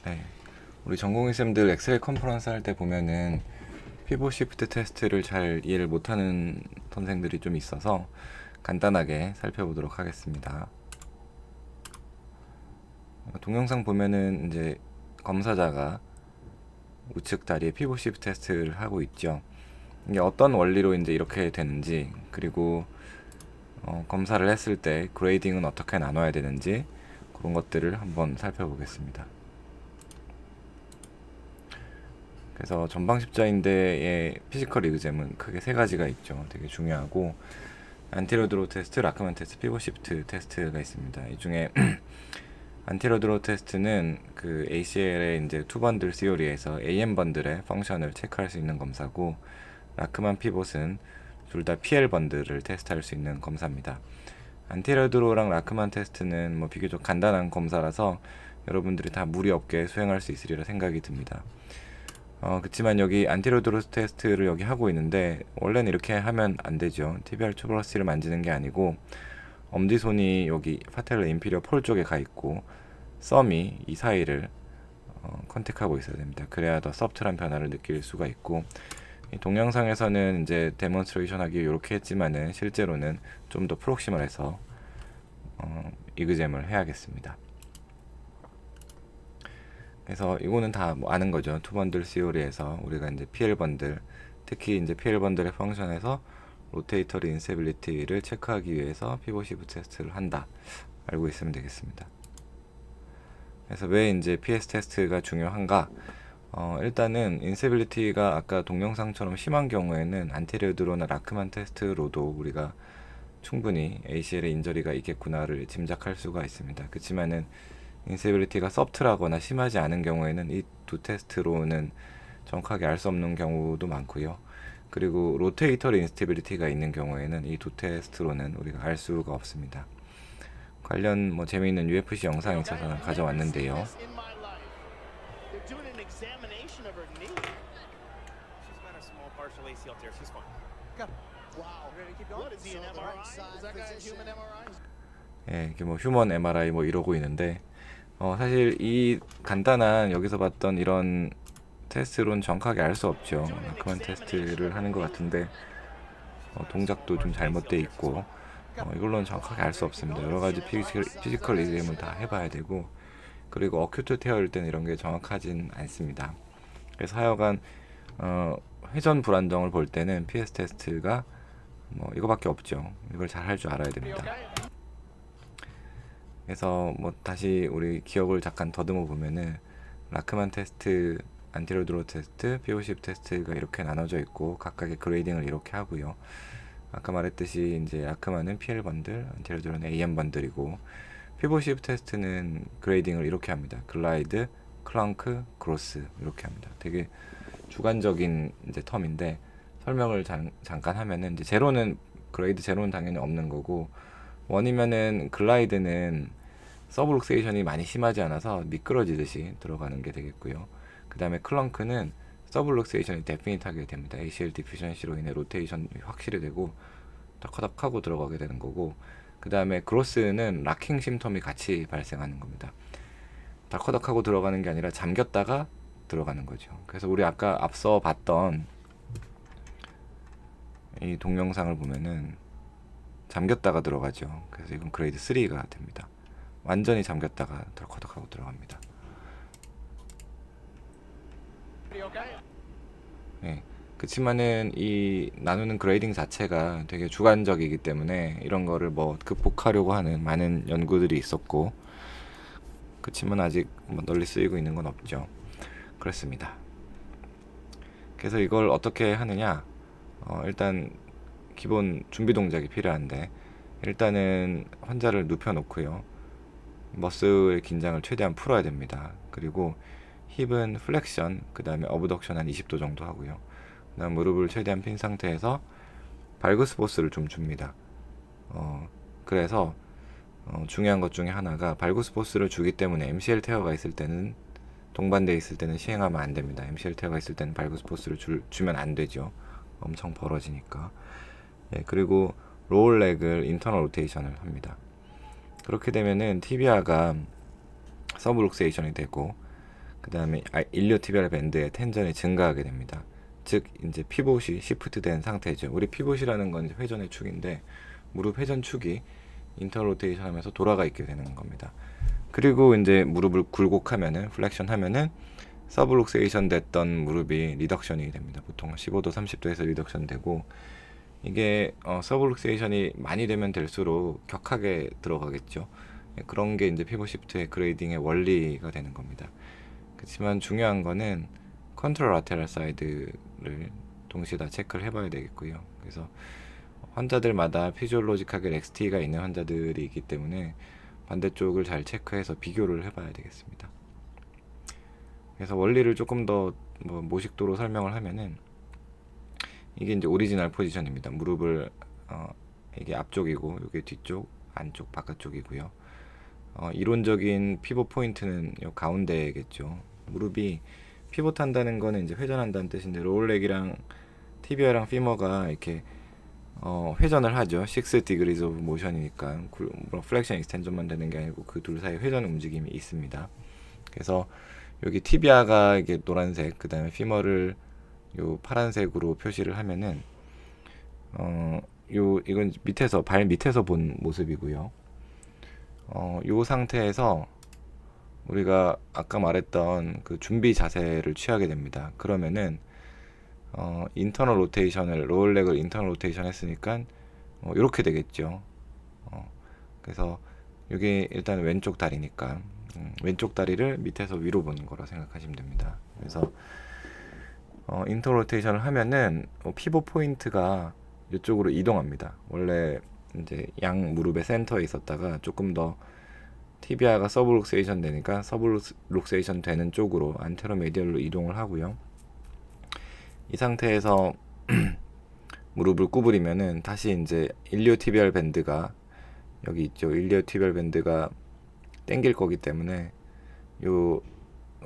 네. 우리 전공의쌤들 엑셀 컨퍼런스 할 때 보면은 피벗 시프트 테스트를 잘 이해를 못하는 선생들이 좀 있어서 간단하게 살펴보도록 하겠습니다. 동영상 보면은 이제 검사자가 우측 다리에 피벗 시프트 테스트를 하고 있죠. 이게 어떤 원리로 이제 이렇게 되는지, 그리고 검사를 했을 때 그레이딩은 어떻게 나눠야 되는지, 그런 것들을 한번 살펴보겠습니다. 그래서 전방 십자인대의 피지컬 리그잼은 크게 세 가지가 있죠. 되게 중요하고, 안티리어 드로우 테스트, 라크만 테스트, 피벗 시프트 테스트가 있습니다. 이 중에 안티리어 드로우 테스트는 그 ACL의 이제 투 번들 시오리에서 AM 번들의 펑션을 체크할 수 있는 검사고, 라크만 피벗은 둘 다 PL 번들을 테스트할 수 있는 검사입니다. 안티리어 드로우랑 라크만 테스트는 뭐 비교적 간단한 검사라서 여러분들이 다 무리 없게 수행할 수 있으리라 생각이 듭니다. 그치만 여기 안티리어 드로우 테스트를 여기 하고 있는데, 원래는 이렇게 하면 안 되죠. TBR 투버러시를 만지는 게 아니고, 엄지손이 여기 파텔라 인피리어 폴 쪽에 가 있고, 썸이 이 사이를 컨택하고 있어야 됩니다. 그래야 더 소프트한 변화를 느낄 수가 있고, 이 동영상에서는 이제 데몬스트레이션 하기 이렇게 했지만은 실제로는 좀 더 프록시멀해서 이그잼을 해야겠습니다. 그래서 이거는 다 뭐 아는 거죠. 투 번들 시오리에서 우리가 이제 PL 번들, 특히 이제 PL 번들의 펑션에서 로테이터리 인스테빌리티를 체크하기 위해서 피벗 시프트 테스트를 한다. 알고 있으면 되겠습니다. 그래서 왜 이제 PS 테스트가 중요한가? 일단은 인스테빌리티가 아까 동영상처럼 심한 경우에는 안테리어 드로나 라크만 테스트로도 우리가 충분히 ACL에 인저리가 있겠구나를 짐작할 수가 있습니다. 그렇지만은 인스테빌리티가 서프트라거나 심하지 않은 경우에는 이 두 테스트로는 정확하게 알 수 없는 경우도 많고요. 그리고 로테이터리 인스테빌리티가 있는 경우에는 이 두 테스트로는 우리가 알 수가 없습니다. 관련 뭐 재미있는 UFC 영상이 있어서 가져왔는데요. 예, 이게 뭐 휴먼 MRI 뭐 이러고 있는데, 사실 이 간단한 여기서 봤던 이런 테스트로는 정확하게 알 수 없죠. 그만 테스트를 하는 것 같은데, 동작도 좀 잘못돼 있고, 이걸로는 정확하게 알 수 없습니다. 여러 가지 피지컬 리듬을 다 해봐야 되고, 그리고 어큐트 테어일 때는 이런 게 정확하진 않습니다. 그래서 하여간 회전 불안정을 볼 때는 PS 테스트가 뭐 이거밖에 없죠. 이걸 잘 할 줄 알아야 됩니다. 그래서 뭐 다시 우리 기억을 잠깐 더듬어 보면은 라크만 테스트, 안티리어 드로우 테스트, POC 테스트가 이렇게 나눠져 있고 각각의 그레이딩을 이렇게 하고요. 아까 말했듯이 이제 라크만은 PL 번들, 안티리어 드로우는 AM 번들이고, 피벗 테스트는 그레이딩을 이렇게 합니다. 글라이드, 클렁크, 크로스 이렇게 합니다. 되게 주관적인 이제 텀인데, 설명을 잠깐 하면은 이제 제로는 그레이드 제로는 당연히 없는 거고, 원이면은 글라이드는 서브룩세이션이 많이 심하지 않아서 미끄러지듯이 들어가는 게 되겠고요. 그 다음에 클렁크는 서브룩세이션이 데피니트하게 됩니다. ACL 디피션시로 인해 로테이션이 확실히 되고 덕커덕하고 들어가게 되는 거고, 그 다음에 그로스는 락킹 심텀이 같이 발생하는 겁니다. 덕커덕하고 들어가는 게 아니라 잠겼다가 들어가는 거죠. 그래서 우리 아까 앞서 봤던 이 동영상을 보면은 잠겼다가 들어가죠. 그래서 이건 그레이드 3가 됩니다. 완전히 잠겼다가 덜커덕하고 들어갑니다. 네. 그치만은 이 나누는 그레이딩 자체가 되게 주관적이기 때문에 이런 거를 뭐 극복하려고 하는 많은 연구들이 있었고, 그치만 아직 뭐 널리 쓰이고 있는 건 없죠. 그렇습니다. 그래서 이걸 어떻게 하느냐? 일단 기본 준비 동작이 필요한데, 일단은 환자를 눕혀 놓고요. 머슬의 긴장을 최대한 풀어야 됩니다. 그리고 힙은 플렉션, 그 다음에 어브덕션 한 20도 정도 하고요. 그 다음 무릎을 최대한 핀 상태에서 발그스 포스를 좀 줍니다. 그래서 중요한 것 중에 하나가 발구스 포스를 주기 때문에 MCL 테어가 있을 때는, 동반돼 있을 때는 시행하면 안 됩니다. MCL 테어가 있을 때는 발구스 포스를 주면 안 되죠. 엄청 벌어지니까. 예, 그리고 로울 렉을 인터널 로테이션을 합니다. 그렇게 되면은 티비아가 서브룩세이션이 되고, 그 다음에 일리오티비얼 밴드의 텐전이 증가하게 됩니다. 즉 이제 피봇이 시프트된 상태죠. 우리 피봇이라는 건 이제 회전의 축인데 무릎 회전 축이 인터 로테이션 하면서 돌아가 있게 되는 겁니다. 그리고 이제 무릎을 굴곡하면은 플렉션 하면은 서브룩세이션 됐던 무릎이 리덕션이 됩니다. 보통 15도 30도에서 리덕션 되고, 이게 서브룩세이션이 많이 되면 될수록 격하게 들어가겠죠. 그런 게 이제 피벗 시프트의 그레이딩의 원리가 되는 겁니다. 그렇지만 중요한 거는 컨트롤 라테럴 사이드를 동시에 다 체크를 해봐야 되겠고요. 그래서 환자들마다 피지올로직하게 XT가 있는 환자들이 있기 때문에 반대쪽을 잘 체크해서 비교를 해봐야 되겠습니다. 그래서 원리를 조금 더 모식도로 설명을 하면은, 이게 이제 오리지널 포지션입니다. 무릎을 이게 앞쪽이고 이게 뒤쪽, 안쪽, 바깥쪽이고요. 이론적인 피봇 포인트는 요 가운데겠죠. 무릎이 피봇 한다는 거는 이제 회전한다는 뜻인데, 로울렉이랑 티비아랑 피머가 이렇게 회전을 하죠. 6 degrees of motion이니까 플렉션 익스텐전만 되는 게 아니고 그 둘 사이 회전 움직임이 있습니다. 그래서 여기 티비아가 이게 노란색, 그 다음에 피머를 요 파란색으로 표시를 하면은 이건 밑에서, 발 밑에서 본 모습이고요. 요 상태에서 우리가 아까 말했던 그 준비 자세를 취하게 됩니다. 그러면은 인터널 로테이션을, 로울렉을 인터널 로테이션 했으니까 이렇게 되겠죠. 그래서 이게 일단 왼쪽 다리니까 왼쪽 다리를 밑에서 위로 보는 거라 생각하시면 됩니다. 그래서 인터 로테이션을 하면은 피봇 포인트가 이쪽으로 이동합니다. 원래 이제 양 무릎의 센터에 있었다가 조금 더 티비아가 서브룩세이션 되니까 서브룩세이션 되는 쪽으로 안테로 메디얼로 이동을 하고요. 이 상태에서 무릎을 구부리면은 다시 이제 일리오티비얼 밴드가 여기 있죠. 일리오티비얼 밴드가 당길 거기 때문에 요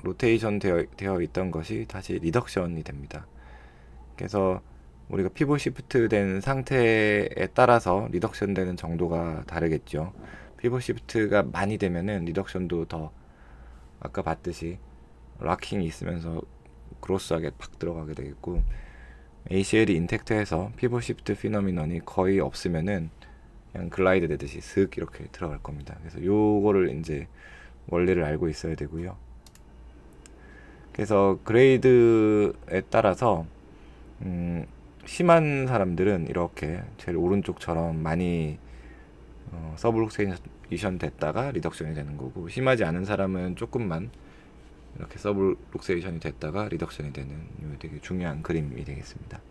로테이션 되어 있던 것이 다시 리덕션이 됩니다. 그래서 우리가 피봇 시프트 된 상태에 따라서 리덕션 되는 정도가 다르겠죠. 피봇 시프트가 많이 되면은 리덕션도 더 아까 봤듯이 락킹이 있으면서 그로스하게 팍 들어가게 되겠고, ACL이 인택트해서 피봇 시프트 피노미넌이 거의 없으면은 그냥 글라이드 되듯이 슥 이렇게 들어갈 겁니다. 그래서 요거를 이제 원리를 알고 있어야 되고요. 그래서 그레이드에 따라서 심한 사람들은 이렇게 제일 오른쪽처럼 많이 서브룩세이션 됐다가 리덕션이 되는 거고, 심하지 않은 사람은 조금만 이렇게 서브룩세이션이 됐다가 리덕션이 되는 되게 중요한 그림이 되겠습니다.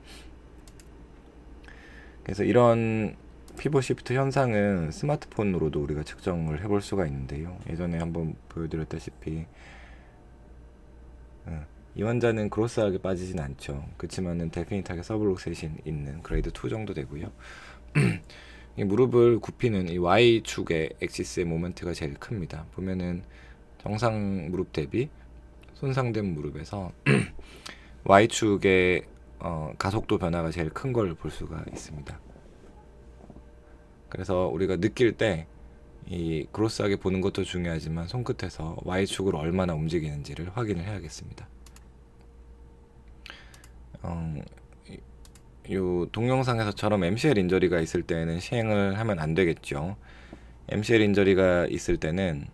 그래서 이런 피봇 시프트 현상은 스마트폰으로도 우리가 측정을 해볼 수가 있는데요. 예전에 한번 보여드렸다시피 이 환자는 그로스하게 빠지진 않죠. 그렇지만은 데피니트하게 서브룩세이션 있는 그레이드 2 정도 되고요. 이 무릎을 굽히는 이 Y축의 엑시스의 모멘트가 제일 큽니다. 보면은 정상 무릎 대비 손상된 무릎에서 Y축의 가속도 변화가 제일 큰 걸 볼 수가 있습니다. 그래서 우리가 느낄 때 이 그로스하게 보는 것도 중요하지만 손끝에서 Y축으로 얼마나 움직이는지를 확인을 해야겠습니다. 요 동영상에서처럼 MCL 인저리가 있을 때는 시행을 하면 안 되겠죠. MCL 인저리가 있을 때는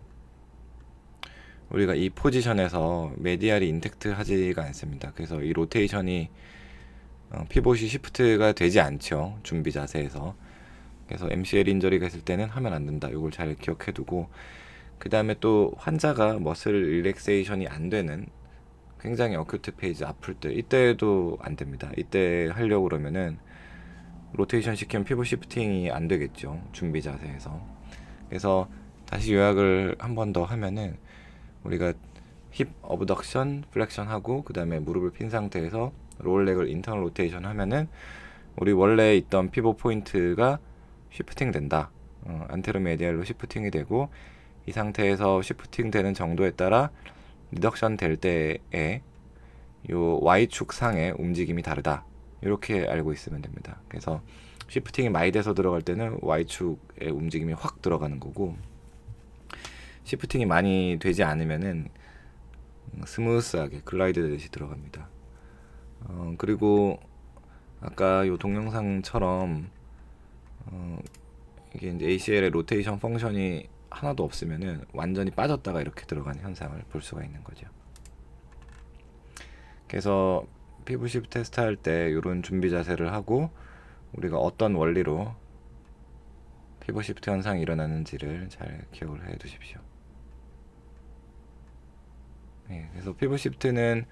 우리가 이 포지션에서 메디알이 인텍트 하지가 않습니다. 그래서 이 로테이션이 피봇이 시프트가 되지 않죠. 준비 자세에서. 그래서 MCL 인저리가 있을 때는 하면 안 된다. 이걸 잘 기억해 두고, 그 다음에 또 환자가 머슬 릴렉세이션이 안 되는 굉장히 어큐트 페이지 아플 때, 이때도 안 됩니다. 이때 하려고 그러면은 로테이션 시키면 피봇 시프팅이 안 되겠죠. 준비 자세에서. 그래서 다시 요약을 한 번 더 하면은 우리가 힙 어브덕션 플렉션 하고, 그 다음에 무릎을 핀 상태에서 롤렉을 인터널 로테이션 하면은 우리 원래 있던 피봇 포인트가 시프팅 된다. 안테로 메디알로 시프팅이 되고, 이 상태에서 시프팅 되는 정도에 따라 리덕션 될 때에 요 Y축 상의 움직임이 다르다. 이렇게 알고 있으면 됩니다. 그래서 시프팅이 많이 돼서 들어갈 때는 Y축의 움직임이 확 들어가는 거고, 시프팅이 많이 되지 않으면은 스무스하게 글라이드 되듯이 들어갑니다. 그리고 아까 요 동영상처럼 이게 이제 ACL의 로테이션 펑션이 하나도 없으면은 완전히 빠졌다가 이렇게 들어가는 현상을 볼 수가 있는 거죠. 그래서 피부 시프트 테스트 할 때 이런 준비 자세를 하고 우리가 어떤 원리로 피부 시프트 현상이 일어나는지를 잘 기억을 해 두십시오. 네, 그래서 피부 시프트는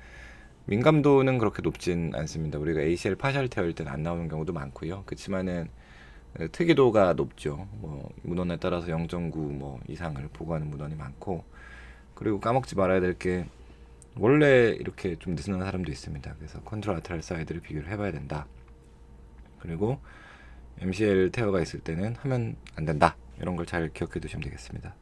민감도는 그렇게 높진 않습니다. 우리가 ACL 파셜 테어일 때는 안 나오는 경우도 많고요. 그렇지만은 특이도가 높죠. 뭐 문헌에 따라서 0.9 뭐 이상을 보고하는 문헌이 많고, 그리고 까먹지 말아야 될 게 원래 이렇게 좀 느슨한 사람도 있습니다. 그래서 컨트롤 아트랄 사이드를 비교를 해봐야 된다. 그리고 MCL 테어가 있을 때는 하면 안 된다. 이런 걸 잘 기억해 두시면 되겠습니다.